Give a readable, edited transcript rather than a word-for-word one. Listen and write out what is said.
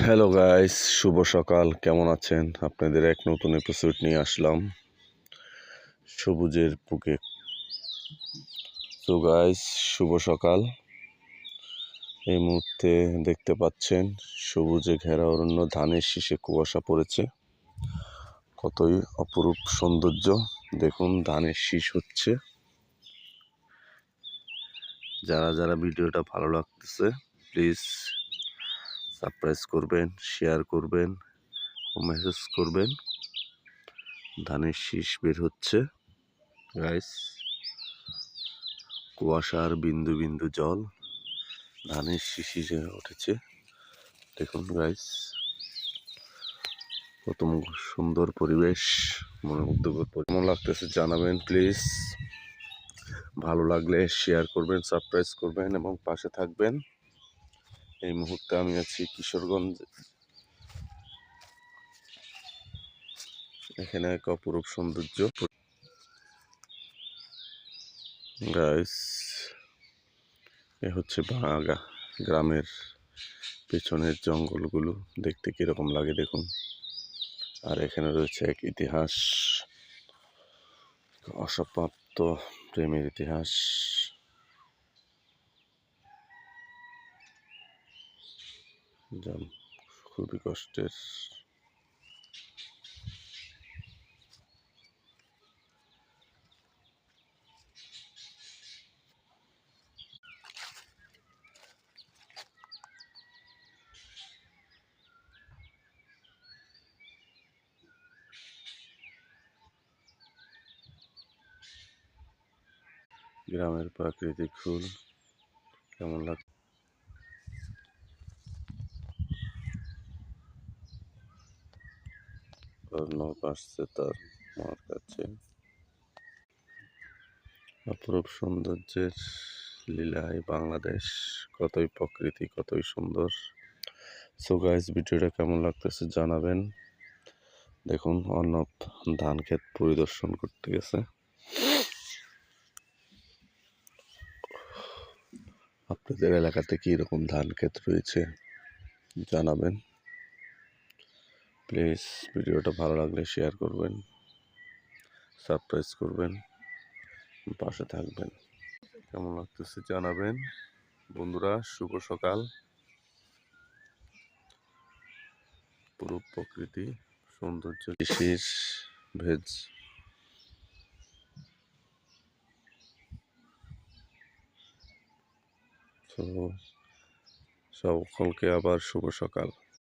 Hello guys, শুভ সকাল। কেমন আছেন? আপনাদের এক নতুন এপিসোড নিয়ে আসলাম সবুজের বুকে। তো গাইস, শুভ সকাল। এই মুহূর্তে দেখতে পাচ্ছেন সবুজে ঘেরা অরণ্য, ধানের শীষে কুয়াশা পড়েছে। কতই অপরূপ সৌন্দর্য। দেখুন ধানের শীষ হচ্ছে। যারা যারা ভিডিওটা ভালো লাগতেছে প্লিজ সাবস্ক্রাইব করবেন, শেয়ার করবেন ও মেসেজ করবেন। ধানের শীষ বের হচ্ছে গাইস। কুয়াশার বিন্দু বিন্দু জল ধানের শিশিরে উঠেছে। দেখুন গাইস, কত সুন্দর পরিবেশ, মনোমুগ্ধকর। কেমন লাগতেছে জানাবেন প্লিজ। ভালো লাগলে শেয়ার করবেন, সাবস্ক্রাইব করবেন এবং পাশে থাকবেন। এই মুহূর্তে আমি আছি কিশোরগঞ্জ। এখানে এক অপরূপ সৌন্দর্য গাইস। এ হচ্ছে ভাঙা গ্রামের পেছনের জঙ্গলগুলো, দেখতে কিরকম লাগে দেখুন। আর এখানে রয়েছে এক ইতিহাস, অসমাপ্ত প্রেমের ইতিহাস। যা খুবই কষ্টের। গ্রামের প্রাকৃতিক ফুল কেমন লাগে। অর্ণব আসছে তার মার কাছে। অপরূপ সৌন্দর্যের লীলায় বাংলাদেশ, কতই প্রকৃতি, কতই সুন্দর। সো গাইস, ভিডিওটা কেমন লাগতেছে জানাবেন। দেখুন অর্ণব ধান ক্ষেত পরিদর্শন করতে গেছে। আপনাদের এলাকাতে কি রকম ধান ক্ষেত রয়েছে জানাবেন প্লিজ। ভিডিওটা ভালো লাগলে শেয়ার করবেন, সাবস্ক্রাইব করবেন, পাশে থাকবেন। কেমন লাগতেছে জানাবেন বন্ধুরা। শুভ সকাল। পুরো প্রকৃতি সৌন্দর্য, শীষ ভেজ। তো সকলকে আবার শুভ সকাল।